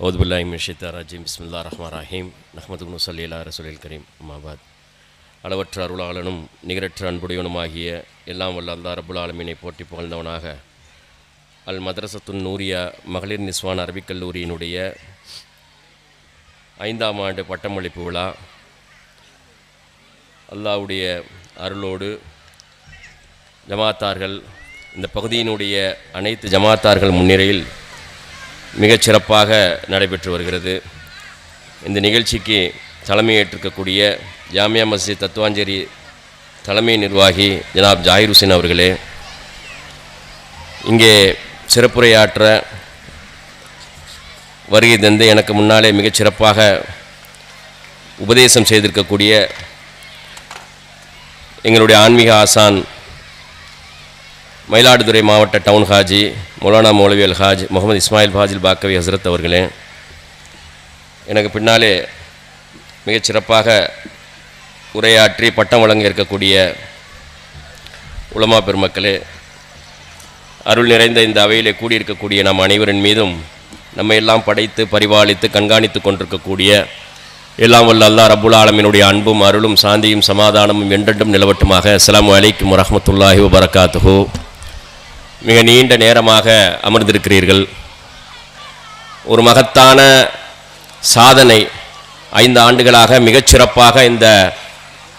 அவுதுபில்லாஹி மினஷ் ஷைத்தானிர் ரஜீம். பிஸ்மில்லாஹிர் ரஹ்மானிர் ரஹீம். நஹ்மதுஹு வ நுஸல்லி அலா ரசூலில் கரீம். அம்மா பாத். அளவற்ற அருளாளனும் நிகரற்ற அன்புடையவனுமாகிய எல்லாம் வல்ல அல்லாஹ் ரப்புல் ஆலமீனை போற்றி புகழ்ந்தவனாக அல் மதரசத்துன் நூரியா மகளிர் நிஸ்வான் அரபிக் கல்லூரியினுடைய 5ஆம் ஆண்டு பட்டமளிப்பு விழா அல்லாஹ்வுடைய அருளோடு ஜமாத்தார்கள், இந்த பகுதியினுடைய அனைத்து ஜமாத்தார்கள் முன்னிலையில் மிகச் சிறப்பாக நடைபெற்று வருகிறது. இந்த நிகழ்ச்சிக்கு தலைமையேற்றிருக்கக்கூடிய ஜாமியா மஸ்ஜித் தத்துவாஞ்சேரி தலைமை நிர்வாகி ஜனாப் ஜாகிர் ஹுசைன் அவர்களே, இங்கே சிறப்புரையாற்ற வருகை தந்து எனக்கு முன்னாலே மிகச் சிறப்பாக உபதேசம் செய்திருக்கக்கூடிய எங்களுடைய ஆன்மீக ஆசான் மயிலாடுதுறை மாவட்ட டவுன் ஹாஜி மௌலானா மௌலவி அல் ஹாஜ் முகமது இஸ்மாயில் ஃபாஜில் பாக்கவி ஹசரத் அவர்களே, எனக்கு பின்னாலே மிகச் சிறப்பாக உரையாற்றி பட்டம் வழங்க இருக்கக்கூடிய உலமா பெருமக்களே, அருள் நிறைந்த இந்த அவையிலே கூடியிருக்கக்கூடிய நம் அனைவரின் மீதும் நம்மை எல்லாம் படைத்து பரிபாலித்து கண்காணித்து கொண்டிருக்கக்கூடிய எல்லாம் வல்ல அல்லாஹ் ரப்புல் ஆலமீனுடைய அன்பும் அருளும் சாந்தியும் சமாதானமும் என்றென்றும் நிலவட்டுமாக. அஸ்ஸலாமு அலைக்கும் வரஹ்மத்துல்லாஹி வபரகாத்துஹு. மிக நீண்ட நேரமாக அமர்ந்திருக்கிறீர்கள். ஒரு மகத்தான சாதனை. 5 ஆண்டுகளாக மிகச்சிறப்பாக இந்த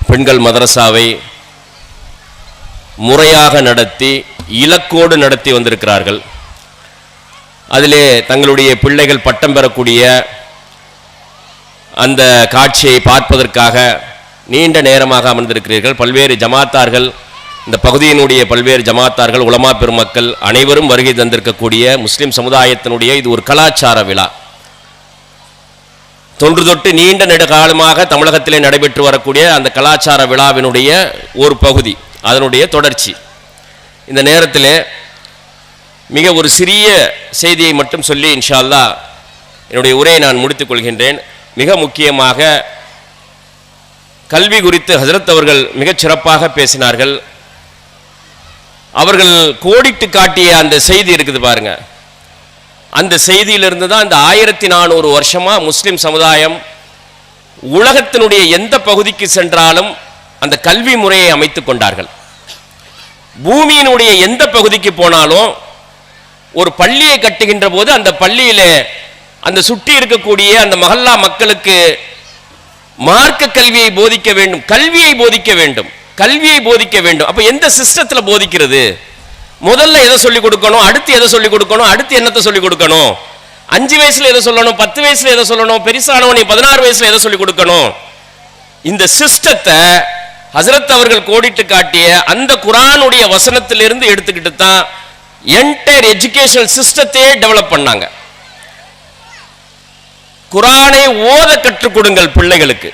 பெண்கள் மதரசாவை முறையாக நடத்தி இலக்கோடு நடத்தி வந்திருக்கிறார்கள். அதிலே தங்களுடைய பிள்ளைகள் பட்டம் பெறக்கூடிய அந்த காட்சியை பார்ப்பதற்காக நீண்ட நேரமாக அமர்ந்திருக்கிறீர்கள். பல்வேறு ஜமாத்தார்கள், இந்த பகுதியினுடைய பல்வேறு ஜமாத்தார்கள், உலமா பெருமக்கள் அனைவரும் வருகை தந்திருக்கக்கூடிய முஸ்லிம் சமுதாயத்தினுடைய இது ஒரு கலாச்சார விழா. தொன்று தொட்டு நீண்ட நெடுகாலமாக தமிழகத்திலே நடைபெற்று வரக்கூடிய அந்த கலாச்சார விழாவினுடைய ஒரு பகுதி, அதனுடைய தொடர்ச்சி. இந்த நேரத்தில் மிக ஒரு சிறிய செய்தியை மட்டும் சொல்லி இன்ஷா அல்லாஹ் என்னுடைய உரையை நான் முடித்துக் கொள்கின்றேன். மிக முக்கியமாக கல்வி குறித்து ஹஜரத் அவர்கள் மிகச் சிறப்பாக பேசினார்கள். அவர்கள் கோடிட்டு காட்டிய அந்த செய்தி இருக்குது பாருங்க, அந்த செய்தியிலிருந்து தான் இந்த 1400 வருஷமா முஸ்லிம் சமுதாயம் உலகத்தினுடைய எந்த பகுதிக்கு சென்றாலும் அந்த கல்வி முறையை அமைத்துக் கொண்டார்கள். பூமியினுடைய எந்த பகுதிக்கு போனாலும் ஒரு பள்ளியை கட்டுகின்ற போது அந்த பள்ளியிலே அந்த சுற்றி இருக்கக்கூடிய அந்த மஹல்லா மக்களுக்கு மார்க்க கல்வியை போதிக்க வேண்டும், கல்வியை போதிக்க வேண்டும், கல்வியை போதிக்க வேண்டும். அப்ப எந்த சிஸ்டத்தில் போதிக்கிறது? முதல்ல எதை சொல்லிக் கொடுக்கணும், அடுத்து எதை சொல்லிக் கொடுக்கணும், அடுத்து என்னத்தை சொல்லிக் கொடுக்கணும், 5 வயசுல எதை சொல்லணும், 10 வயசுல எதை சொல்லணும், பெருசானவனை 16 வயசுல எதை சொல்லிக் கொடுக்கணும். இந்த சிஸ்டத்தை ஹசரத் அவர்கள் கோடிட்டு காட்டிய அந்த குர்ஆனுடைய வசனத்திலிருந்து எடுத்துக்கிட்டு தான் என்டையர் எஜுகேஷனல் சிஸ்டத்தையே டெவலப் பண்ணாங்க. குர்ஆனை ஓத கற்றுக் கொடுங்கள் பிள்ளைகளுக்கு.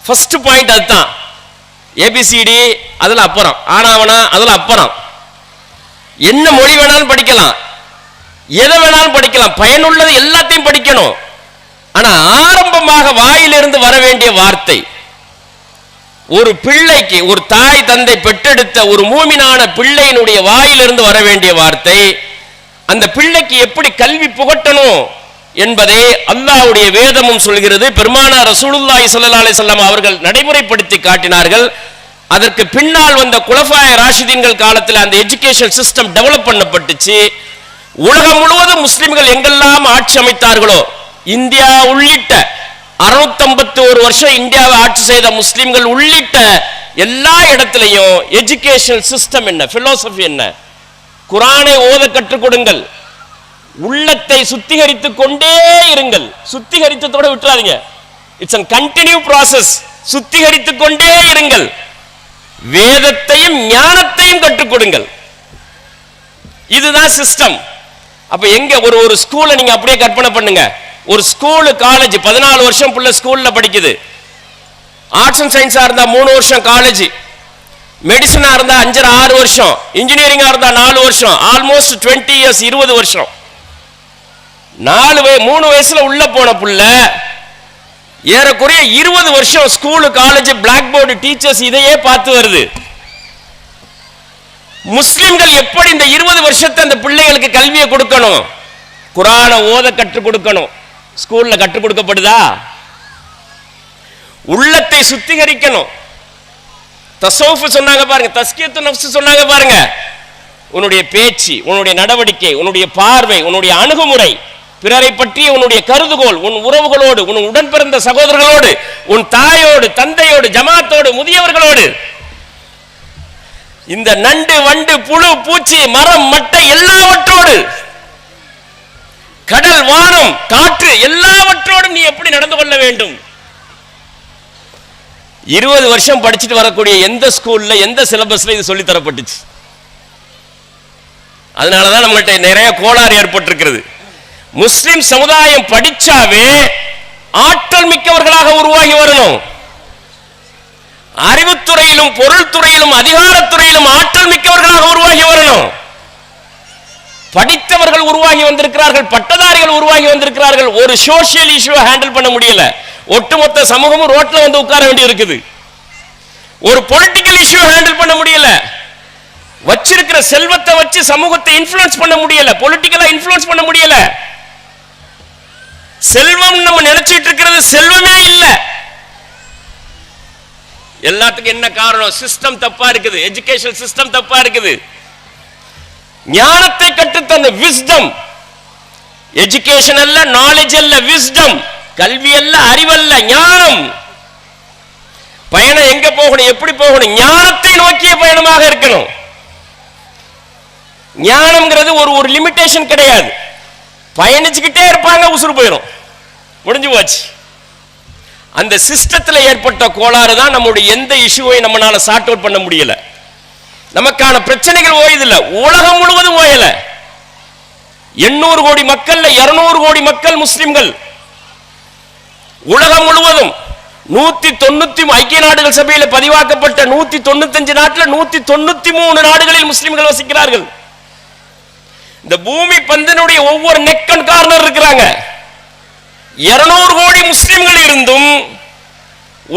ஃபர்ஸ்ட் பாயிண்ட் அதுதான். ஏபிசிடி அதில் அப்புறம், ஆனாவனா அதில் அப்புறம். என்ன மொழி வேணாலும் படிக்கலாம், எதை வேணாலும் படிக்கலாம், பயனுள்ளது எல்லாத்தையும் படிக்கணும். ஆனா ஆரம்பமாக வாயிலிருந்து வர வேண்டிய வார்த்தை, ஒரு பிள்ளைக்கு ஒரு தாய் தந்தை பெற்றெடுத்த ஒரு மூமினான பிள்ளையினுடைய வாயிலிருந்து வர வேண்டிய வார்த்தை, அந்த பிள்ளைக்கு எப்படி கல்வி புகட்டணும் என்பதை அல்லாஹ்வுடைய வேதமும் சொல்கிறது. பெருமானார் ரசூலுல்லாஹி ஸல்லல்லாஹு அலைஹி வஸல்லம் அவர்கள் நடைமுறைப்படுத்தி காட்டினார்கள். அதற்கு பின்னால் வந்த குலஃபாய ராஷிதீன்கள் காலத்தில் அந்த எஜுகேஷன் சிஸ்டம் டெவலப் பண்ணப்பட்டுச்சு. உலகம் முழுவதும் முஸ்லிம்கள் எங்கெல்லாம் ஆட்சி அமைத்தார்களோ, இந்தியா உள்ளிட்ட 651 வருஷம் இந்தியாவை ஆட்சி செய்த முஸ்லிம்கள் உள்ளிட்ட எல்லா இடத்திலையும் எஜுகேஷன் சிஸ்டம் என்ன, பிலோசபி என்ன, குர்ஆனை ஓத கற்றுக் கொடுங்கள், உள்ளத்தை சுத்திகரித்துக் கொண்டே இருங்கள். சுத்திகரித்ததோட விட்டுறாதீங்க, இட்ஸ் a கண்டினியூ process. சுத்திகரித்துக் கொண்டே இருங்கள். வேதத்தையும் ஞானத்தையும் கற்றுக் கொடுங்கள். இதுதான் சிஸ்டம். அப்ப எங்க ஒரு ஸ்கூலை நீங்க அப்படியே கற்பனை பண்ணுங்க. ஒரு ஸ்கூல் காலேஜ் 14 வருஷம் புள்ள ஸ்கூல்ல படிக்குது. ஆர்ட்ஸ் அண்ட் சயின்ஸா இருந்தா 3 வருஷம் காலேஜ், மெடிசனா இருந்தா 5-6 வருஷம், இன்ஜினியரிங்கா இருந்தா 4 வருஷம், ஆல்மோஸ்ட் 20 இயர்ஸ் 20 வருஷம். 3 வயசுல உள்ள போன புள்ள ஏறக்குறைய 20 வருஷம் school college black board teachers இதையே பார்த்து வருது. முஸ்லிம்கள் எப்படி இந்த 20 வருஷத்தை அந்த பிள்ளைகளுக்கு கல்வியை கொடுக்கணும்? குர்ஆனை ஓத கற்றுக் கொடுக்கணும், ஸ்கூல்ல கற்றுக் கொடுக்கப்படுதா? உள்ளத்தை சுத்திகரிக்கணும். தஸவ்வுஃப் சொன்னாங்க பாருங்க, தஸ்கியத்து நஃப்ஸ் சொன்னாங்க பாருங்க. உன்னுடைய பேச்சு, உன்னுடைய நடவடிக்கை, உன்னுடைய பார்வை, உன்னுடைய அணுகுமுறை, பிறரை பற்றிய உன்னுடைய கருதுகோள், உன் உறவுகளோடு, உன் உடன் பிறந்த சகோதரர்களோடு, உன் தாயோடு, தந்தையோடு, ஜமாத்தோடு, முதியவர்களோடு, இந்த நண்டு, வண்டு, புழு, பூச்சி, மரம், மட்டை எல்லாவற்றோடு, கடல், வானம், காற்று எல்லாவற்றோடும் நீ எப்படி நடந்து கொள்ள வேண்டும்? 20 வருஷம் படிச்சுட்டு வரக்கூடிய எந்த ஸ்கூல்ல, எந்த சிலபஸ்ல இது சொல்லி தரப்பட்டுச்சு? அதனாலதான் நம்மகிட்ட நிறைய கோளாறு ஏற்பட்டிருக்கிறது. முஸ்லிம் சமுதாயம் படிச்சாவே ஆற்றல் மிக்கவர்களாக உருவாகி வரணும். அறிவுத்துறையிலும் பொருள் துறையிலும் அதிகாரத்துறையிலும் ஆற்றல் மிக்கவர்களாக உருவாகி வரணும். படித்தவர்கள் உருவாகி வந்திருக்கிறார்கள், பட்டதாரிகள் உருவாகி வந்திருக்கிறார்கள். ஒரு சோசியல் இஷ்யூ ஹேண்டில் பண்ண முடியல, ஒட்டுமொத்த சமூகமும் ரோட்ல வந்து உட்கார வேண்டி இருக்குது. ஒரு பொலிட்டிக்கல் இஷ்யூ ஹேண்டில் பண்ண முடியல, வச்சிருக்கிற செல்வத்தை வச்சு சமூகத்தை இன்ஃப்ளூயன்ஸ் பண்ண முடியல, பொலிட்டிக்கலா இன்ஃப்ளூயன்ஸ் பண்ண முடியல. செல்வம் நம்ம நினைச்சிட்டு இருக்கிறது செல்வமே இல்ல. எல்லாத்துக்கும் என்ன காரணம்? சிஸ்டம் தப்பா இருக்குது, எஜுகேஷன் சிஸ்டம் தப்பா இருக்குது. ஞானத்தை கற்றுத்தந்த விஸ்டம், எஜுகேஷன் அல்ல, நாலேஜ் அல்ல, விஸ்டம், கல்வி அல்ல, அறிவல்ல, ஞானம். பயணம் எங்க போகணும், எப்படி போகணும்? ஞானத்தை நோக்கிய பயணமாக இருக்கணும். ஞானம்ங்கிறது ஒரு லிமிடேஷன் கிடையாது. பயணிச்சுக்கிட்டே இருப்பாங்க, உசுறு போயிடும், முடிஞ்சு போச்சு. அந்த சிஸ்டத்தில் ஏற்பட்ட கோளாறு தான் நம்முடைய எந்த இஷ்யூவை நம்மளால சார்ட் அவுட் பண்ண முடியல. நமக்கான பிரச்சனைகள் ஓய்தில்ல, உலகம் முழுவதும் ஓயல. 800 கோடி மக்கள்ல 200 கோடி மக்கள் முஸ்லிம்கள். உலகம் முழுவதும் 190 ஐக்கிய நாடுகள் சபையில் பதிவாக்கப்பட்ட 195 நாட்டில் 193 நாடுகளில் முஸ்லிம்கள் வசிக்கிறார்கள். இந்த பூமி பந்தினுடைய ஒவ்வொரு நெக் அண்ட் கார்னர் இருக்கிறாங்க. 200 கோடி முஸ்லிம்கள் இருந்தும்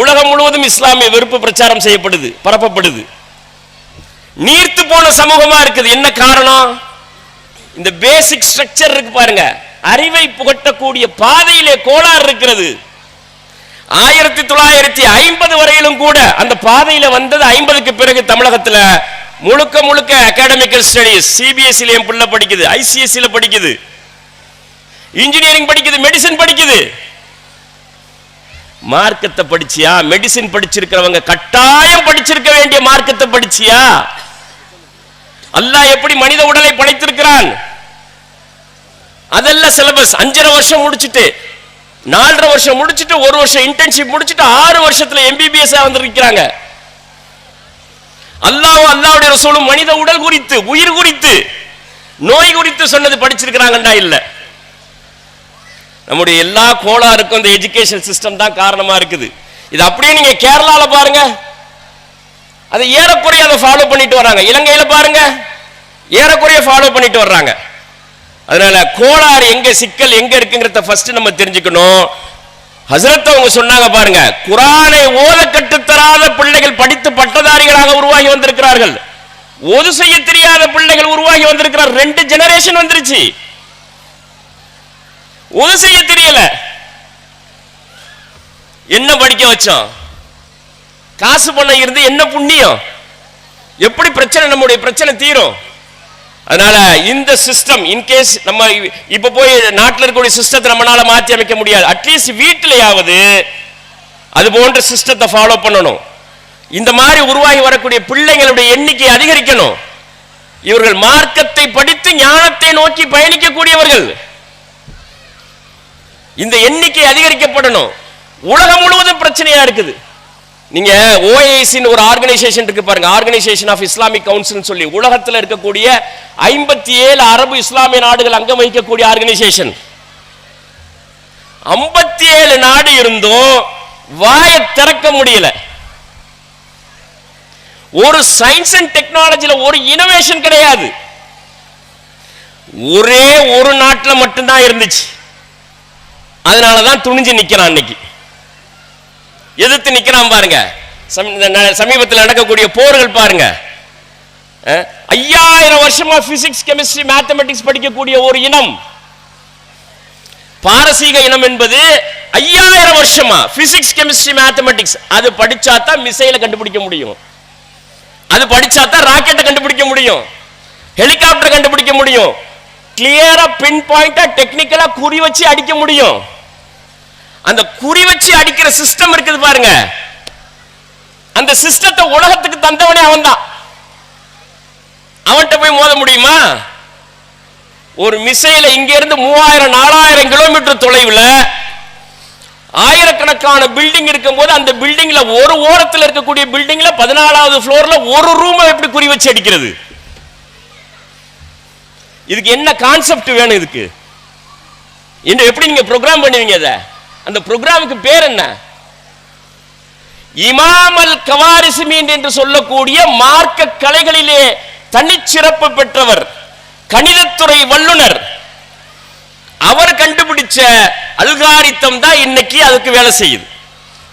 உலகம் முழுவதும் இஸ்லாமிய வெறுப்பு பிரச்சாரம் செய்யப்படுது, பரப்பப்படுது. நீர்த்து போன சமூகமா இருக்குது. என்ன காரணம்? இந்த பேசிக் ஸ்ட்ரக்சர் இருக்கு பாருங்க, அறிவை புகட்டக்கூடிய பாதையிலே கோளாறு இருக்கிறது. 1950 வரையிலும் கூட அந்த பாதையில வந்தது. 50க்கு பிறகு தமிழகத்தில் முழுக்க முழுக்க அகாடமிக்கல் ஸ்டடீஸ். சிபிஎஸ்இ புள்ள படிக்குது, ஐசிஎஸ்இ படிக்குது, இன்ஜினியரிங் படிக்குது, மெடிசின் படிக்குது. மார்க்கத்தை படிச்சியா? மெடிசின் படிச்சிருக்கிறவங்க கட்டாயம் படிச்சிருக்க வேண்டிய மார்க்கத்தை படிச்சியா? அல்லாஹ் எப்படி மனித உடலை படைத்திருக்கிறான் அதெல்லாம் சிலபஸ். 5.5 வருஷம் முடிச்சுட்டு, 4.5 வருஷம் முடிச்சுட்டு, 1 வருஷம் இன்டர்ன்ஷிப் முடிச்சுட்டு 6 வருஷத்துல எம்பிபிஎஸ் வந்திருக்கிறாங்க. அல்லாஹ்வும் அல்லாஹ்வுடைய ரசூலும் மனித உடல் குறித்து, உயிர் குறித்து, நோய் குறித்து சொன்னது படிச்சிருக்கிறாங்கடா இல்ல. நம்முடைய எல்லா கோளாறுக்கும் இந்த எஜுகேஷன் சிஸ்டம் தான் காரணமா இருக்குது. இது அப்படியே நீங்க கேரளால பாருங்க, அதை ஏறக்குறைய அதை ஃபாலோ பண்ணிட்டு வர்றாங்க. இலங்கையில பாருங்க, ஏறக்குறைய ஃபாலோ பண்ணிட்டு வர்றாங்க. அதனால கோளாறு எங்க, சிக்கல் எங்க இருக்குங்கிறத ஃபர்ஸ்ட் நம்ம தெரிஞ்சுக்கணும். ஹஸ்ரத் அவங்க சொன்னாங்க பாருங்க, குர்ஆனை ஓத கற்றுத்தராத பிள்ளைகள் படித்து பட்டதாரிகளாக உருவாகி வந்திருக்கிறார்கள். ஓது செய்ய தெரியாத பிள்ளைகள் உருவாகி வந்திருக்கிறார். 2 ஜெனரேஷன் வந்துருச்சு. ஓது செய்ய தெரியல, என்ன படிக்க வச்சோம்? காசு பணம் இருந்து என்ன புண்ணியம்? எப்படி பிரச்சனை, நம்முடைய பிரச்சனை தீரும்? அதனால இந்த சிஸ்டம் இன்கேஸ் நம்ம இப்ப போய் நாட்டில் இருக்கக்கூடிய சிஸ்டத்தை நம்மளால மாற்றி அமைக்க முடியாது. அட்லீஸ்ட் வீட்டிலேயாவது அது போன்ற சிஸ்டத்தை ஃபாலோ பண்ணணும். இந்த மாதிரி உருவாகி வரக்கூடிய பிள்ளைகளுடைய எண்ணிக்கை அதிகரிக்கணும். இவர்கள் மார்க்கத்தை படித்து ஞானத்தை நோக்கி பயணிக்கக்கூடியவர்கள். இந்த எண்ணிக்கை அதிகரிக்கப்படணும். உலகம் முழுவதும் பிரச்சனையா இருக்குது. நீங்க OIC ஒரு ஆர்கனைசேஷன் இருக்கு பாருங்க, ஆர்கனைசேஷன் ஆஃப் இஸ்லாமிக் கவுன்சில் சொல்லி, உலகத்தில் இருக்கக்கூடிய 57 அரபு இஸ்லாமிய நாடுகள் அங்கம் வகிக்கக்கூடிய ஆர்கனைசேஷன். 57 நாடு இருந்தும் வாயை திறக்க முடியல. ஒரு சயின்ஸ் அண்ட் டெக்னாலஜில ஒரு இனோவேஷன் கிடையாது. ஒரே ஒரு நாட்டில் மட்டும்தான் இருந்துச்சு. அதனாலதான் துணிஞ்சு நிக்கிறான். இன்னைக்கு எதிர்த்து நிக்கிறான் பாருங்க. சமீபத்தில் நடக்கக்கூடிய போர்கள் பாருங்க. 5000 வருஷமா பிசிக்ஸ், கெமிஸ்ட்ரி, மேத்தமெட்டிக்ஸ் படிக்கக்கூடிய ஒரு இனம் பாரசீக இனம் என்பது 5000 வருஷமா பிசிக்ஸ் கெமிஸ்ட்ரி மேத்தமெட்டிக்ஸ் அது படிச்சா தான் மிசைலை கண்டுபிடிக்க முடியும், அது படிச்சா தான் ராக்கெட்டை கண்டுபிடிக்க முடியும், ஹெலிகாப்டர் கண்டுபிடிக்க முடியும், கிளியரா பின் பாயிண்டா டெக்னிக்கலா குறி வச்சு அடிக்க முடியும். அந்த குறி வச்சு அடிக்கிற சிஸ்டம் இருக்குது பாருங்க, அந்த சிஸ்டத்தை உலகத்துக்கு தந்தவனே அவன் தான். அவன்கிட்ட போய் மோத முடியுமா? ஒரு மிசைல இங்க இருந்து 3000-4000 கிலோமீட்டர் தொலைவில் ஆயிரக்கணக்கான பில்டிங் இருக்கும் போது அந்த பில்டிங்ல ஒரு ஓரத்தில் இருக்கக்கூடிய பில்டிங்ல 14வது ஃப்ளோர்ல ஒரு ரூமை எப்படி குறி வச்சு அடிக்கிறது? இதுக்கு என்ன கான்செப்ட் வேணும்? இதுக்கு எப்படி நீங்க ப்ரோக்ராம் பண்ணுவீங்க? அத அந்த ப்ரோக்ராமுக்கு பேர் என்ன? இமாம் அல் கவாரிஸ்மி என்று சொல்லக்கூடிய மார்க்க கலைகளிலே தனிச்சிறப்பு பெற்றவர், கணிதத்துறை வல்லுனர். அவர் கண்டுபிடிச்ச அல்காரிதம் தான் இன்னைக்கு அதுக்கு வேலை செய்யுது.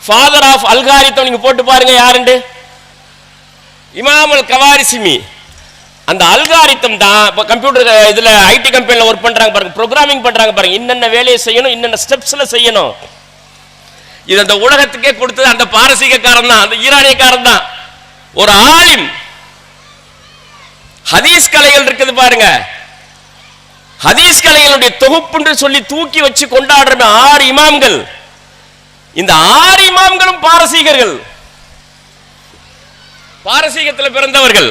ஃபாதர் ஆஃப் அல்காரிதம் நீங்க போட்டு பாருங்க யாருண்டு, இமாம் அல் கவாரிஸ்மி. அந்த அல்காரிதம் தான் இப்ப கம்ப்யூட்டர் இதுல ஐடி கம்பெனில ஒர்க் பண்றாங்க பாருங்க, ப்ரோக்ராமிங் பண்றாங்க பாருங்க, இன்னென்ன வேலையை செய்யணும், இன்னென்ன ஸ்டெப்ஸ்ல செய்யணும். இது அந்த உலகத்துக்கே கொடுத்தது அந்த பாரசீகக்காரன் தான், அந்த ஈரானியக்காரன் தான். ஒரு ஆலிம். ஹதீஸ் கலைகள் இருக்குது பாருங்க, ஹதீஸ் கலைகளுடைய தொகுப்பு சொல்லி தூக்கி வச்சு கொண்டாடுற 6 இமாம்கள். இந்த 6 இமாம்களும் பாரசீகர்கள், பாரசீகத்தில் பிறந்தவர்கள்.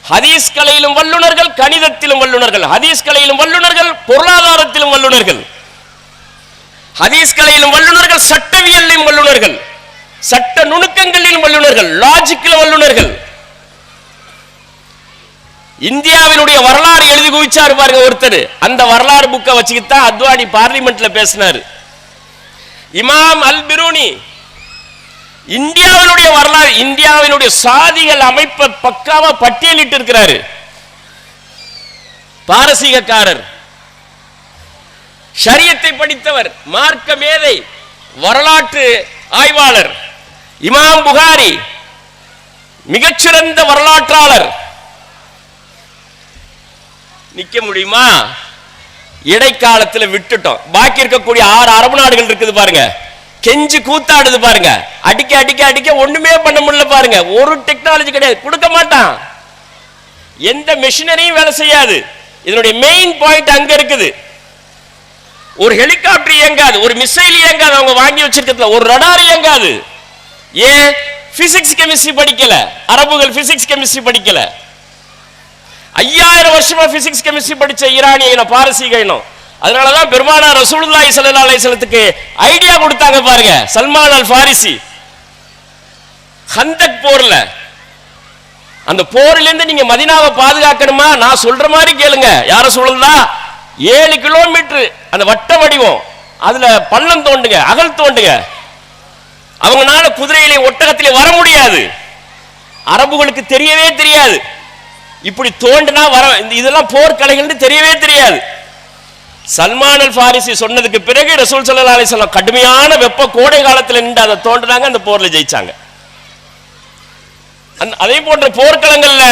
ஹதீஸ் கலையிலும் வல்லுநர்கள், கணிதத்திலும் வல்லுநர்கள். ஹதீஸ் கலையிலும் வல்லுநர்கள், பொருளாதாரத்திலும் வல்லுநர்கள். ஹதீஸ் கலையிலும் வல்லுநர்கள், சட்டவியலிலும் வல்லுநர்கள், சட்ட நுணுக்கங்களிலும் வல்லுநர்கள், லாஜிக்கில் வல்லுநர்கள். இந்தியாவினுடைய வரலாறு எழுதி குவிச்சாரு பாருங்க ஒருத்தர். அந்த வரலாறு புக்கை வச்சுக்கிட்டு தான் அத்வானி பார்லிமெண்ட்ல பேசினார். இமாம் அல் பிருனி இந்தியாவினுடைய வரலாறு, இந்தியாவினுடைய சாதிகள் அமைப்பை பக்காவா பட்டியலிட்டு இருக்கிறாரு. பாரசீகக்காரர், ஷரியத்தை படித்தவர், மார்க்க மேதை, வரலாற்று ஆய்வாளர். இமாம் புகாரி மிகச்சிறந்த வரலாற்றாளர். நிக்க முடியுமா? இடைக்காலத்தில் விட்டுட்டோம். பாக்கி இருக்கக்கூடிய 6 அரபு நாடுகள் இருக்குது பாருங்க, கெஞ்சி கூத்தாடுது பாருங்க, அடிக்க அடிக்க அடிக்க ஒண்ணுமே பண்ண முடியல பாருங்க. ஒரு டெக்னாலஜி கிடையாது, கொடுக்க மாட்டான். எந்த மெஷினரியும் வேலை செய்யாது. இதனுடைய மெயின் பாயிண்ட் அங்க இருக்குது. ஒரு ஹெலிகாப்டர் இயங்காது, ஒரு மிசைல் இயங்காது, அவங்க வாங்கி வச்சிருக்கிறதுல ஒரு ரடார் இயங்காது. ஏன்? பிசிக்ஸ் கெமிஸ்ட்ரி படிக்கல. அரபுகள் பிசிக்ஸ் கெமிஸ்ட்ரி படிக்கல. 5000 வருஷமா பிசிக்ஸ் கெமிஸ்ட்ரி படிச்ச ஈரானிய இனம், பாரசீக இனம். அதனாலதான் பெருமானார் ரசூலுல்லாஹி ஸல்லல்லாஹு அலைஹி வஸல்லத்துக்கு ஐடியா கொடுத்தாங்க பாருங்க, சல்மான் அல் ஃபாரிசி. ஹந்தக் போர்ல, அந்த போர்ல இருந்து நீங்க மதீனாவை பாதுகாக்கணுமா? நான் சொல்ற மாதிரி கேளுங்க. யார சொல்லுதா? 7 கிலோமீட்டர் அந்த வட்ட வடிவம், அதுல பள்ளம் தோண்டுங்க, அகல் தோண்டுங்க. அவங்கனால குதிரையிலே ஒட்டகத்திலே வர முடியாது. அரபுகளுக்கு தெரியவே தெரியாது. இப்படி தோண்டினா வர, இதெல்லாம் போர்க்கலைகள் தெரியவே தெரியாது. சல்மான் அல் ஃபாரிசி சொன்னதுக்கு பிறகு ரசூல் ஸல்லல்லாஹு அலைஹி வஸல்லம் கடுமையான வெப்ப கோடை காலத்தில் நின்று அதை தோண்டினாங்க, அந்த போர்ல ஜெயிச்சாங்க. அதே போன்ற போர்க்களங்கள்ல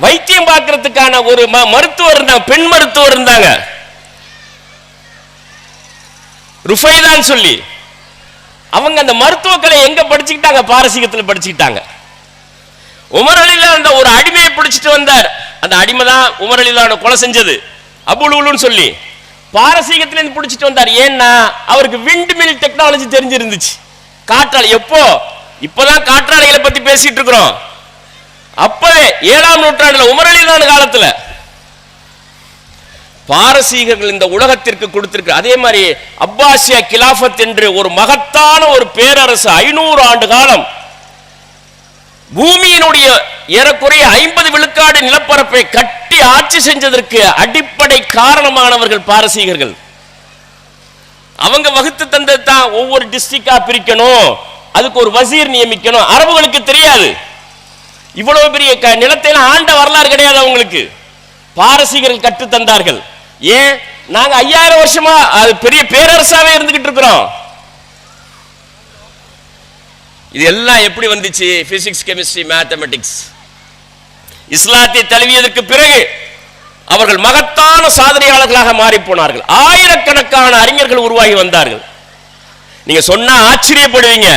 வைத்தியம் பார்க்கறதுக்கான ஒரு மருத்துவர் இருந்தாங்க, பெண் மருத்துவர் இருந்தாங்க, ருஃபைதான் சொல்லி. அவங்க அந்த மருத்துவக்கலை எங்க படிச்சுக்கிட்டாங்க? பாரசீகத்தில் படிச்சுக்கிட்டாங்க. உமர் அலிலான் அந்த ஒரு அடிமையை பிடிச்சிட்டு வந்தார். அந்த அடிமை தான் உமர் அலிலான கொலை செஞ்சது, அபுலுன்னு சொல்லி. பாரசீகத்திலிருந்து பிடிச்சிட்டு வந்தார். ஏன்னா அவருக்கு விண்ட் மில் டெக்னாலஜி தெரிஞ்சிருந்துச்சு. காற்றாலை. எப்போ? இப்பதான் காற்றாலைகளை பத்தி பேசிட்டு இருக்கிறோம். அப்பவே 7ஆம் நூற்றாண்டுல உமர் அலிலான காலத்துல பாரசீகர்கள் இந்த உலகத்திற்கு கொடுத்திருக்கு. அதே மாதிரி அப்பாசியா கிலாஃபத் என்று ஒரு மகத்தான ஒரு பேரரசு 500 ஆண்டு காலம் பூமியினுடைய ஏறக்குறைய 50 விழுக்காடு நிலப்பரப்பை கட்டி ஆட்சி செஞ்சதற்கு அடிப்படை காரணமானவர்கள் பாரசீகர்கள். அவங்க வகுத்து தந்தது தான் ஒவ்வொரு டிஸ்ட்ரிக்டா பிரிக்கணும், அதுக்கு ஒரு வசீர் நியமிக்கணும். அரபுகளுக்கு தெரியாது. இவ்வளவு பெரிய நிலத்தை ஆண்ட வரலாறு கிடையாது அவங்களுக்கு. பாரசீகர்கள் கற்று தந்தார்கள். ஏன்? நாங்க 5000 வருஷமா அது பெரிய பேரரசாவே இருந்துகிட்டு இருக்கிறோம். இது எல்லாம் எப்படி வந்துச்சு? Physics chemistry mathematics. இஸ்லாத்தை தழுவியதற்கு பிறகு அவர்கள் மகத்தான சாதனையாளர்களாக மாறி போனார்கள். ஆயிரக்கணக்கான அறிஞர்கள் உருவாகி வந்தார்கள். நீங்க சொன்னா ஆச்சரியப்படுவீங்க.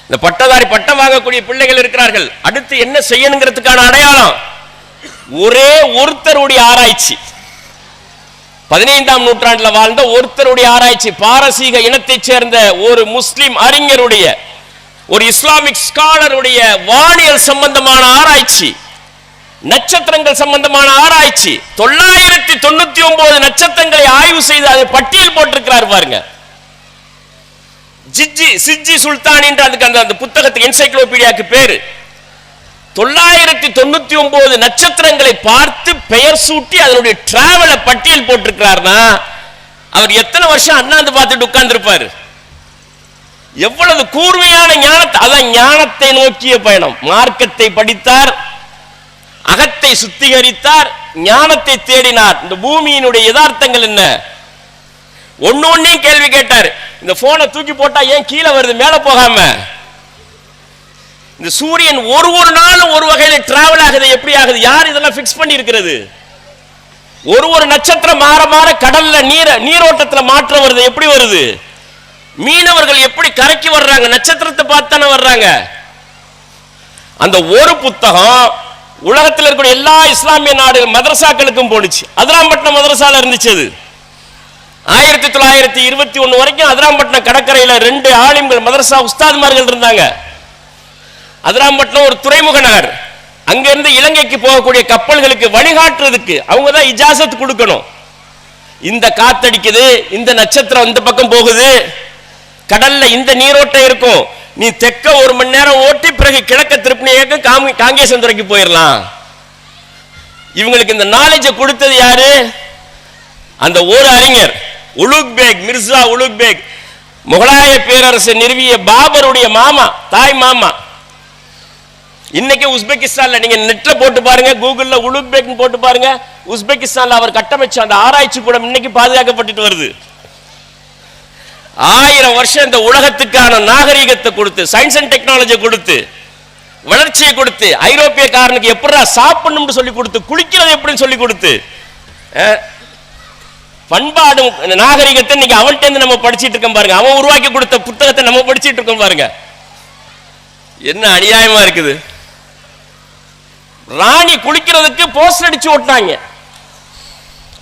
இந்த பட்டதாரி பட்டம் வாங்கக்கூடிய பிள்ளைகள் இருக்கிறார்கள். அடுத்து என்ன செய்யணுங்கிறதுக்கான அடையாளம் ஒரே ஒருத்தருடைய ஆராய்ச்சி. 15ஆம் நூற்றாண்டில் வாழ்ந்த ஒருத்தருடைய ஆராய்ச்சி, பாரசீக இனத்தைச் சேர்ந்த ஒரு முஸ்லிம் அறிஞருடைய, ஒரு இஸ்லாமிக் ஸ்காலருடைய வானியல் சம்பந்தமான ஆராய்ச்சி, நட்சத்திரங்கள் சம்பந்தமான ஆராய்ச்சி. 999 நட்சத்திரங்களை ஆய்வு செய்து அதை பட்டியல் போட்டிருக்கிறார் பாருங்க. சிஜி சுல்தான் என்ற அதுக்கு அந்த புத்தகத்துக்கு என்சைக்ளோபீடியாக்கு பேரு. 999 நட்சத்திரங்களை பார்த்து பெயர் சூட்டி அதனுடைய டிராவலை பட்டியல் போட்டிருக்கிறார்னா அவர் எத்தனை வருஷம் அண்ணாந்து பார்த்துட்டு உட்கார்ந்து இருப்பாரு? எவ்வளவு கூர்மையான ஞானத்தை, அதான் ஞானத்தை நோக்கிய பயணம். மார்க்கத்தை படித்தார், அகத்தை சுத்திகரித்தார், ஞானத்தை தேடினார். இந்த பூமியினுடைய யதார்த்தங்கள் என்ன ஒன்னொன்னே கேள்வி கேட்டார். இந்த போனை தூக்கி போட்டா ஏன் கீழே வருது மேல போகாம? இந்த சூரியன் ஒரு நாளும் ஒரு வகையில டிராவல் ஆகுது, எப்படி ஆகுது? யார் இதெல்லாம் பிக்ஸ் பண்ணி இருக்கிறது? ஒரு நட்சத்திரம் மாற மாற கடல்ல நீரோட்டத்தில் மாற்றம் வருது, எப்படி வருது? மீனவர்கள் எப்படி கரைக்கு வர்றாங்க? நட்சத்திரத்தை பார்த்தானே வர்றாங்க. அந்த ஒரு புத்தகம் உலகத்தில் இருக்கிற எல்லா இஸ்லாமிய நாடுகள் மதரசாக்களுக்கும் போனுச்சு. அதிராம்பட்டினம் மதரசால இருந்துச்சு. அது 1921 வரைக்கும் அதிராம்பட்டினம் கடற்கரையில் 2 ஆலிம்கள் மதரசா உஸ்தாத்மார்கள் இருந்தாங்க. அதிராம்பட்டினம் ஒரு துறைமுக நகர். அங்கிருந்து இலங்கைக்கு போகக்கூடிய கப்பல்களுக்கு வழிகாட்டுறதுக்கு அவங்க தான் இஜாசத் கொடுக்கணும். இந்த காத்தடிக்குது, இந்த நட்சத்திரம் இந்த பக்கம் போகுது, கடல்ல இந்த நீரோட்டம் இருக்கும், நீ தெற்க 1 மணி நேரம் ஓட்டி பிறகு கிழக்க திருப்பினியக்க காங்கேசந்துறைக்கு போயிடலாம். இவங்களுக்கு இந்த நாலேஜை கொடுத்தது யாரு? அந்த ஒரு அறிஞர் உலுக் பேக், மிர்சா உலுக் பேக், முகலாய பேரரசு நிறுவிய பாபருடைய மாமா, தாய் மாமா. இன்னைக்கு உஸ்பெகிஸ்தான்ல நீங்க நெட்ல போட்டு பாருங்க, கூகுள்ல உலுக் பேக் போட்டு பாருங்க, உஸ்பெகிஸ்தான்ல அவர் கட்டமைச்ச அந்த ஆராய்ச்சி கூட இன்னைக்கு பாதுகாக்கப்பட்டு வருது. 1000 வருஷம் இந்த உலகத்துக்கான நாகரிகத்தை கொடுத்து, சயின்ஸ் அண்ட் டெக்னாலஜி கொடுத்து, வளர்ச்சியை கொடுத்து, ஐரோப்பியக்காரனுக்கு எப்படா சாப்பிடணும்னு சொல்லி கொடுத்து, குளிக்கிறது எப்படின்னு சொல்லி கொடுத்து, பண்பாடு நாகரிகத்தை இன்னைக்கு அவன்கிட்ட நம்ம படிச்சிட்டு இருக்கோம் பாருங்க. அவன் உருவாக்கி கொடுத்த புத்தகத்தை நம்ம படிச்சிட்டு இருக்கோம் பாருங்க. என்ன அநியாயமா இருக்குது? ராணி குளிக்கிறதுக்கு போஸ்டர் அடிச்சு ஓட்டாங்க.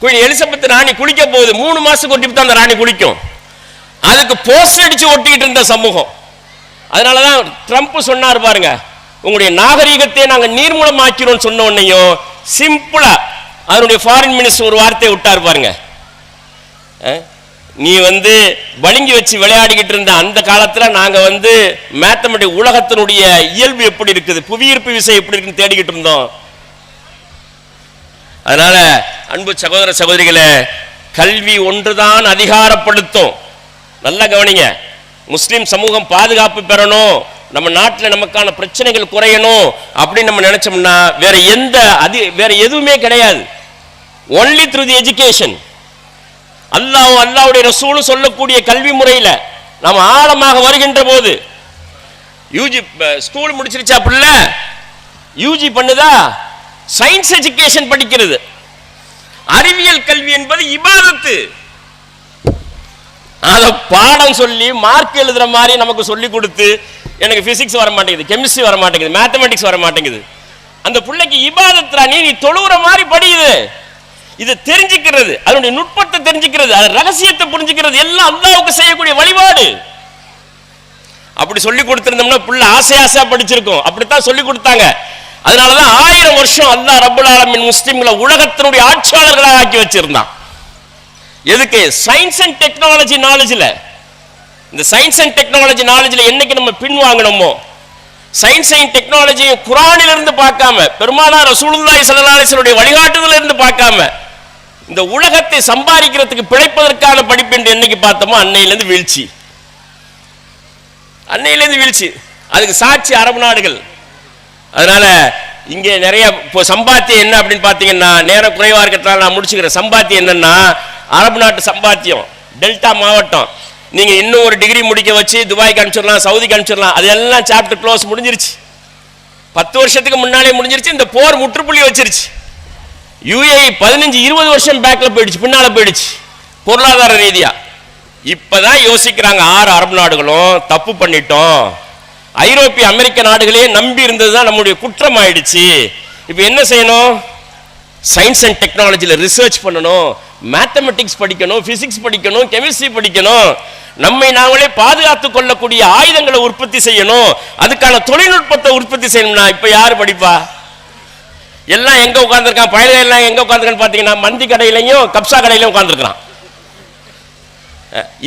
குயின் எலிசபெத் ராணி குளிக்க போகுது, 3 மாசத்துக்கு ஒட்டி தான் அந்த ராணி குளிக்கும். அதுக்கு போஸ்டர் அடிச்சு ஒட்டிக்கிட்டு இருந்த சமூகம். அதனாலதான் ட்ரம்ப் சொன்னார் பாருங்க, உங்களுடைய நாகரிகத்தை நாங்க நீர்மூலமாக்கிறோம் சொன்ன உடனேயும் சிம்பிளா அதனுடைய ஃபாரின் மினிஸ்டர் ஒரு வார்த்தையை விட்டார் பாருங்க. நீ வலிங்கி வச்சு விளையாடிக்கிட்டு இருந்த அந்த காலத்துல நாங்க மேத்தமெட்டிக் உலகத்தினுடைய இயல்பு எப்படி இருக்குது, புவியீர்ப்பு விசை எப்படி இருக்குன்னு தேடிக்கிட்டு இருந்தோம். அதனால அன்பு சகோதர சகோதரிகளே, கல்வி ஒன்றுதான் அதிகாரப்படுத்தும். நல்லா கவனிங்க. முஸ்லிம் சமூகம் பாதுகாப்பு பெறணும், நம்ம நாட்டில் நமக்கான பிரச்சனைகள் குறையணும் அப்படின்னு நம்ம நினைச்சோம்னா வேற எதுவுமே கிடையாது. Only through the education. அல்லாஹ்வுடைய ரசூலும் சொல்லக்கூடிய கல்வி முறையில் நாம் ஆழமாக வருகின்ற போது, யூஜி ஸ்கூல் முடிச்சிருச்சா பிள்ளை, யூஜி பண்ணுதா, சயின்ஸ் எஜுகேஷன் படிக்கிறது. அறிவியல் கல்வி என்பது இபாதத்து. அத பாடம் சொல்லி மார்க் எழுதுற மாதிரி நமக்கு சொல்லி கொடுத்து, எனக்கு பிசிக்ஸ் வர மாட்டேங்குது, கெமிஸ்ட்ரி வர மாட்டேங்குது, மேத்தமெட்டிக்ஸ் வர மாட்டேங்குது, அந்த பிள்ளைக்கு இபாதத்ரா நீ தொழுகிற மாதிரி படியுது. இது தெரிஞ்சுக்கிறது, அதனுடைய நுட்பத்தை தெரிஞ்சுக்கிறது, அது ரகசியத்தை புரிஞ்சுக்கிறது, எல்லாம் அல்லாஹ்வுக்கு செய்யக்கூடிய வழிபாடு. அப்படி சொல்லி கொடுத்திருந்தோம்னா பிள்ளை ஆசையா படிச்சிருக்கும். அப்படித்தான் சொல்லி கொடுத்தாங்க. அதனாலதான் 1000 வருஷம் அல்லாஹ் ரப்பல் ஆலமீன் முஸ்லிம்களை உலகத்தினுடைய ஆட்சியாளர்களாக ஆக்கி வச்சிருந்தான். எதுக்கு? சயின்ஸ் அண்ட் டெக்னாலஜி நாலேஜ்ல. இந்த சயின்ஸ் அண்ட் டெக்னாலஜி நாலேஜ்ல என்னைக்கு நம்ம பின்வாங்கணுமோ, சயின்ஸ் அண்ட் டெக்னாலஜியை குர்ஆனில் இருந்து பார்க்காம, பெருமானார் ரசூலுல்லாஹி ஸல்லல்லாஹு அலைஹி வஸல்லம் வழிகாட்டுதல இருந்து பார்க்காம, இந்த உலகத்தை சம்பாதிக்கிறதுக்கு பிழைப்பதற்கான படிப்பு என்று என்னைக்கு பார்த்தோமோ அன்னையிலிருந்து வீழ்ச்சி. அன்னையிலிருந்து வீழ்ச்சி. அதுக்கு சாட்சி அரபு நாடுகள். அதனால இங்கே நிறைய சம்பாத்தியம் என்ன அப்படின்னு பார்த்தீங்கன்னா, நேரம் குறைவா இருக்கிறதுனால நான் முடிச்சுக்கிறேன். சம்பாத்தியம் என்னன்னா, அரபு நாட்டு சம்பாத்தியம், டெல்டா மாவட்டம், நீங்க இன்னும் ஒரு டிகிரி முடிக்க வச்சு துபாய்க்கு அனுப்பிச்சிடலாம், சவுதிக்கு அனுப்பிச்சிடலாம். அதெல்லாம் சாப்டர் க்ளோஸ், முடிஞ்சிருச்சு. 10 வருஷத்துக்கு முன்னாலே முடிஞ்சிருச்சு. இந்த போர் முற்றுப்புள்ளி வச்சிருச்சு. யுஏஇ 15-20 வருஷம் பேக்ல போயிடுச்சு, பின்னால போயிடுச்சு பொருளாதார ரீதியா. இப்பதான் யோசிக்கிறாங்க 6 அரபு நாடுகளும் தப்பு பண்ணிட்டோம், ஐரோப்பிய அமெரிக்க நாடுகளே நம்பி இருந்ததுதான் நம்முடைய குற்றம் ஆயிடுச்சு. இப்போ என்ன செய்யணும்? சயின்ஸ் அண்ட் டெக்னாலஜியில் ரிசர்ச் பண்ணணும், மேத்தமெட்டிக்ஸ் படிக்கணும், பிசிக்ஸ் படிக்கணும், கெமிஸ்ட்ரி படிக்கணும், நம்மை நாங்களே பாதுகாத்துக் கொள்ளக்கூடிய ஆயுதங்களை உற்பத்தி செய்யணும், அதுக்கான தொழில்நுட்பத்தை உற்பத்தி செய்யணும்னா இப்ப யாரு படிப்பா? எல்லாம் எங்க உட்கார்ந்துருக்கான்? பயல்கள் எல்லாம் எங்க உட்கார்ந்துருக்கான்னு பாத்தீங்கன்னா மந்தி கடையிலையும் கப்சா கடையிலையும் உட்கார்ந்துருக்கான்.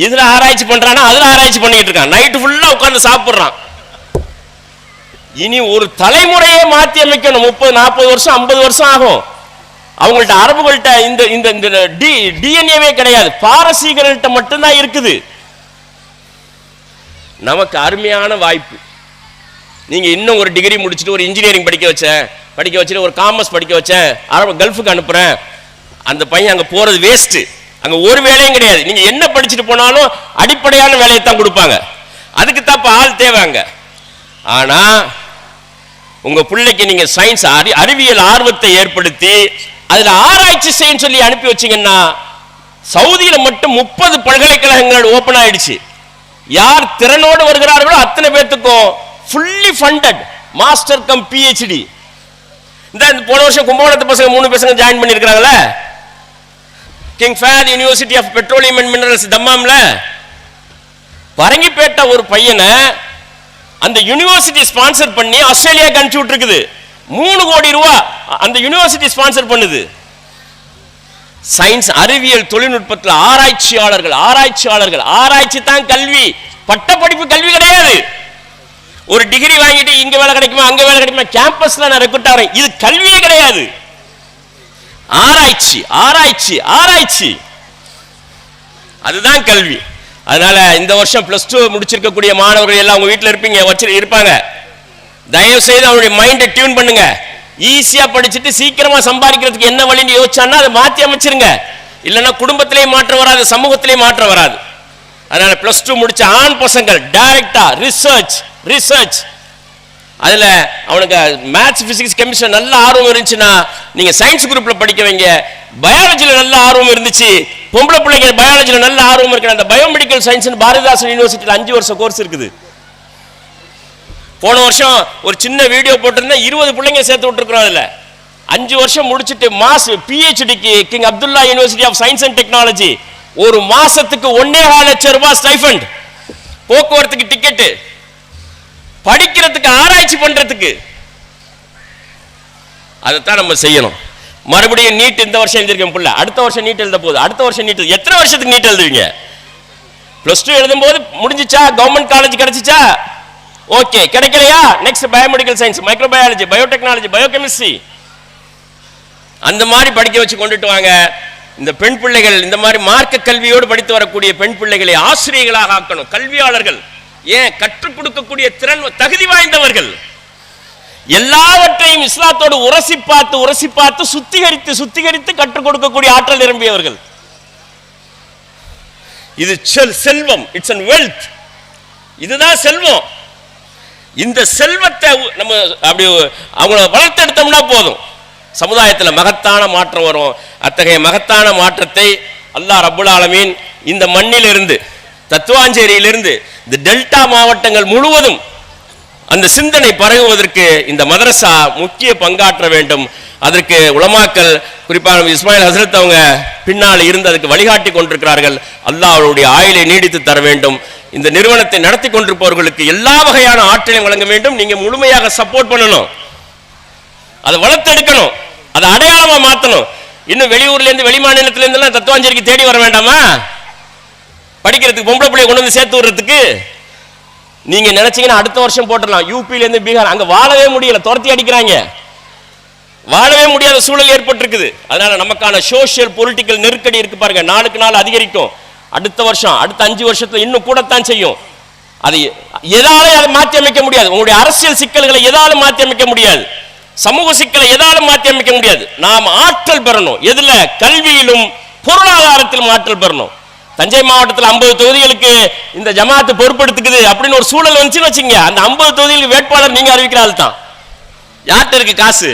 இதுல ஆராய்ச்சி பண்றானா அதுல ஆராய்ச்சி பண்ணிட்டு இருக்கான், நைட்டு ஃபுல்லா உட்கார்ந்து சாப்பிடுறான். இனி ஒரு தலைமுறையே மாற்றி அமைக்கணும், 30-40 வருஷம் 50 வருஷம் ஆகும். அவங்கள்ட்ட அரபுகள்கிட்ட இந்த டிஎன்ஏவே கிடையாது, பாரசீகர்கள்ட்ட மட்டும்தான் இருக்குது. நமக்கு அருமையான வாய்ப்பு. நீங்க இன்னும் ஒரு டிகிரி முடிச்சுட்டு ஒரு இன்ஜினியரிங் படிக்க வச்சுட்டு ஒரு காமர்ஸ் படிக்க வச்சேன், அரபு கல்ஃபுக்கு அனுப்புறேன், அந்த பையன் அங்க போறது வேஸ்ட். அங்க ஒரு வேலையும் கிடையாது. நீங்க என்ன படிச்சுட்டு போனாலும் அடிப்படையான வேலையை தான் கொடுப்பாங்க, அதுக்கு தப்ப ஆள் தேவைங்க. ஆனா உங்க பிள்ளைக்கு நீங்க சயின்ஸ் அறிவியல் ஆர்வத்தை ஏற்படுத்தி அதுல ஆராய்ச்சி செய்ய சொல்லி அனுப்பி வச்சீங்கன்னா, சவுதியில மட்டும் 30 பல்கலைக்கழகங்கள் ஓபன் ஆயிடுச்சு. யார் திறனோடு வருகிறார்களோ அத்தனை பேத்துக்கும் fully funded master cum PhD. இந்த போன வருஷம் கும்பகோணத்து பசங்க 3 பசங்க ஜாயின் பண்ணிருக்காங்களே, King Fahd University of Petroleum and Minerals தம்மாம்ல, பரங்கிப்பேட்ட ஒரு பையனை அந்த யூனிவர்சிட்டி ஸ்பான்சர் பண்ணி ஆஸ்திரேலியாவுக்கு அனுப்பிச்சு விட்டுருக்குது. 3 கோடி ரூபாய் அந்த யூனிவர்சிட்டி ஸ்பான்சர் பண்ணுது. சயின்ஸ் அறிவியல் தொழில்நுட்பத்தில் ஆராய்ச்சியாளர்கள் ஆராய்ச்சி தான் கல்வி, பட்டப்படிப்பு கல்வி கிடையாது. ஒரு டிகிரி வாங்கிட்டு இங்க வேலை கிடைக்குமா அங்க வேலை கிடைக்குமா, கேம்பஸ்ல நான் ரெக்ரூட் ஆகிறேன், இது கல்வியே கிடையாது. ஆராய்ச்சி அதுதான் கல்வி. அதனால இந்த வருஷம் +2 முடிச்சிருக்கக்கூடிய மாணவர்கள் எல்லாம் உங்க வீட்டில் இருப்பாங்க. தயவு செய்து அவருடைய மைண்டை டியூன் பண்ணுங்க. ஈஸியா படிச்சுட்டு சீக்கிரமா சம்பாதிக்கிறதுக்கு என்ன வழின்னு யோசிச்சான்னா அதை மாற்றி அமைச்சிருங்க. இல்லைன்னா குடும்பத்திலே மாற்றம் வராது, சமூகத்திலே மாற்றம் வராது. அதனால +2 முடிச்ச ஆண் பசங்கள் டைரக்டா ரிசர்ச் அதுல அவனுக்கு மேத்ஸ் பிசிக்ஸ் கெமிஸ்ட்ரி நல்ல ஆர்வம் இருந்துச்சுன்னா நீங்க சயின்ஸ் குரூப்ல படிக்க வைங்க. பயாலஜில நல்ல ஆர்வம் இருந்துச்சு, பொம்பளை பிள்ளைங்க பயாலஜில நல்ல ஆர்வம் இருக்கு, அந்த பயோமெடிக்கல் சயின்ஸ் பாரதிதாசன் யூனிவர்சிட்டியில் 5 வருஷம் கோர்ஸ் இருக்குது. போன வருஷம் ஒரு சின்ன வீடியோ போட்டிருந்தா 20 பிள்ளைங்க சேர்த்து விட்டுருக்கிறோம். அதுல 5 வருஷம் முடிச்சுட்டு பிஹெச்டிக்கு King Abdullah University of Science and Technology ஒரு மாசத்துக்கு 1.25 லட்சம் ரூபாய் ஸ்டைஃபண்ட், போக்குவரத்துக்கு டிக்கெட்டு, படிக்கிறதுக்கு ஆராய்ச்சி பண்றதுக்கு. அதைத்தான் நம்ம செய்யணும். மறுபடியும் நீட் இந்த வருஷம் எழுதிருக்கேன் புள்ள, அடுத்த வருஷம் நீட் எழுத போகுது, அடுத்த வருஷம் நீட். எத்தனை வருஷத்துக்கு நீட் எழுதுவீங்க? +2 எழுதும் போது முடிஞ்சிச்சா, கவர்மெண்ட் காலேஜ் கிடைச்சிச்சா, ஓகே. கிடைக்கலையா, next biomedical science, microbiology, biotechnology, biochemistry, அந்த மாதிரி படிக்க வச்சு கொண்டுட்டு வாங்க. இந்த பெண் பிள்ளைகள் இந்த மாதிரி மார்க்க கல்வியோடு படித்து வரக்கூடிய பெண் பிள்ளைகளை ஆசிரியர்களாக ஆக்கணும். கல்வியாளர்கள், ஏன் கற்றுக் கொடுக்கக்கூடிய திறன் தகுதி வாய்ந்தவர்கள், எல்லாவற்றையும் இஸ்லாத்தோடு உரசி பார்த்து சுத்திகரித்து கற்றுக் கொடுக்கக்கூடிய ஆற்றல் நிரம்பியவர்கள். இது செல்வம், இட்ஸ் அன் வெல்த். இதுதான் செல்வம். இந்த செல்வத்தை நம்ம அப்படி அவங்கள வளர்த்தெடுத்தோம்னா போதும், சமுதாயத்தில் மகத்தான மாற்றம் வரும். அத்தகைய மகத்தான மாற்றத்தை அல்லாஹ் ரப்புல் ஆலமீன் இந்த மண்ணிலிருந்து, தத்துவாஞ்சேரியிலிருந்து இந்த டெல்டா மாவட்டங்கள் முழுவதும் அந்த சிந்தனை பரவுவதற்கு இந்த மதரசா முக்கிய பங்காற்ற வேண்டும். அதற்கு உலமாக்கள், குறிப்பாக இஸ்மாயில் ஹசரத் அவங்க பின்னால் இருந்து அதுக்கு வழிகாட்டி கொண்டிருக்கிறார்கள். அல்லாஹ் அவருடைய ஆயுளை நீடித்து தர வேண்டும். இந்த நிறுவனத்தை நடத்தி கொண்டிருப்பவர்களுக்கு எல்லா வகையான ஆற்றலையும் வழங்க வேண்டும். நீங்க முழுமையாக சப்போர்ட் பண்ணணும், அதை வளர்த்தெடுக்கணும், அதை அடையாளமா மாற்றணும். இன்னும் வெளியூர்ல இருந்து வெளி மாநிலத்தில இருந்து தத்துவாஞ்சேரிக்கு தேடி வர வேண்டாமா படிக்கிறதுக்கு, பொம்பளை பிள்ளைய கொண்டு வந்து சேர்த்து விடுறதுக்கு? நீங்க நினைச்சீங்கன்னா அடுத்த வருஷம் போட்டுடலாம். யூபியில இருந்து பீகார், அங்க வாழவே முடியல, துரத்தி அடிக்கிறாங்க, வாழவே முடியாத சூழல் ஏற்பட்டிருக்குது. அதனால நமக்கான சோசியல் பொலிட்டிக்கல் நெருக்கடி இருக்கு பாருங்க, நாளுக்கு நாள் அதிகரிக்கும். அடுத்த வருஷம், அடுத்த 5 வருஷத்துல இன்னும் கூடத்தான் செய்யும். அதை எதாலும் அதை மாற்றி அமைக்க முடியாது. உங்களுடைய அரசியல் சிக்கல்களை எதாலும் மாற்றி அமைக்க முடியாது, சமூக சிக்கலை எதாலும் மாற்றி அமைக்க முடியாது. நாம் ஆற்றல் பெறணும். எதுல? கல்வியிலும் பொருளாதாரத்திலும் ஆற்றல் பெறணும். தஞ்சை மாவட்டத்தில் 50 தொகுதிகளுக்கு இந்த ஜமாத்து பொறுப்பெடுத்துக்குது அப்படின்னு ஒரு சூழல் வந்துச்சுன்னு வச்சுங்க, அந்த 50 தொகுதிகளுக்கு வேட்பாளர் நீங்க அறிவிக்கிறாள் தான். யார்கிட்ட இருக்கு காசு?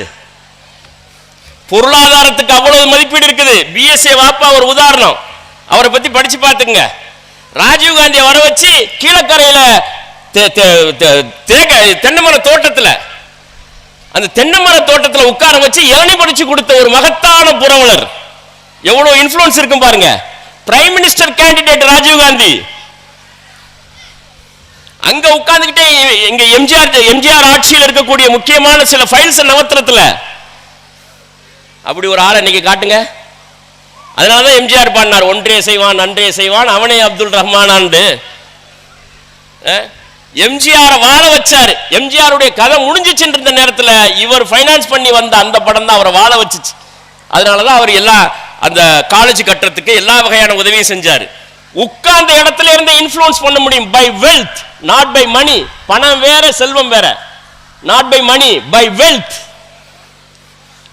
பொருளாதாரத்துக்கு அவ்வளவு மதிப்பீடு இருக்குது. பிஎஸ்ஏ வாப்பா ஒரு உதாரணம், அவரை பத்தி படிச்சு பார்த்துங்க. ராஜீவ் காந்தியை வர வச்சு கீழக்கரையில தென்னை மர தோட்டத்தில், அந்த தென்னை மர தோட்டத்தில் உட்கார வச்சு இளநீ படிச்சு கொடுத்த ஒரு மகத்தான புரவலர். எவ்வளவு இன்ஃப்ளூயன்ஸ் இருக்கும் பாருங்க. Prime minister candidate Rajiv Gandhi அங்க உட்கார்ந்துகிட்டே எங்க எம்ஜிஆர் ஆட்சியில் இருக்கக்கூடிய முக்கியமான சில ஃபைல்ஸ் நவத்திரத்துல அப்படி ஒரு ஆளை இன்னைக்கு காட்டுங்க. அதனாலதான் எம்ஜிஆர் பாடினார், ஒன்றே செய்வான் நன்றே செய்வான் அவனே அப்துல் ரஹ்மானான்னு. எம்ஜிஆர் வாழ வச்சாரு. எம்ஜிஆருடைய கதை முடிஞ்சிச்சுன்ற இருந்த நேரத்தில் இவர் ஃபைனான்ஸ் பண்ணி வந்த அந்த படம் தான் அவரை வாழ வச்சுச்சு. அதனாலதான் அவர் எல்லா அந்த காலேஜ் கட்டுறதுக்கு எல்லா வகையான உதவியும் செஞ்சாரு. உட்கார்ந்த இடத்துல இருந்து இன்ஃப்ளூயன்ஸ் பண்ண முடியும். By wealth, not by money. பணம் வேற, செல்வம் வேற. Not by money, by wealth.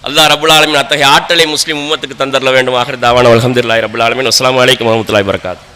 Allah ரப்பல் ஆலமீன் அத்தகைய ஆற்றலை முஸ்லிம் உம்மத்துக்கு தந்தரல வேண்டும். ஆகிர் தாவானா அல்ஹம்துலில்லாஹி ரப்பல் ஆலமீன். அஸ்ஸலாமு அலைக்கும் வரஹ்மத்துல்லாஹி வபரகாத்துஹு.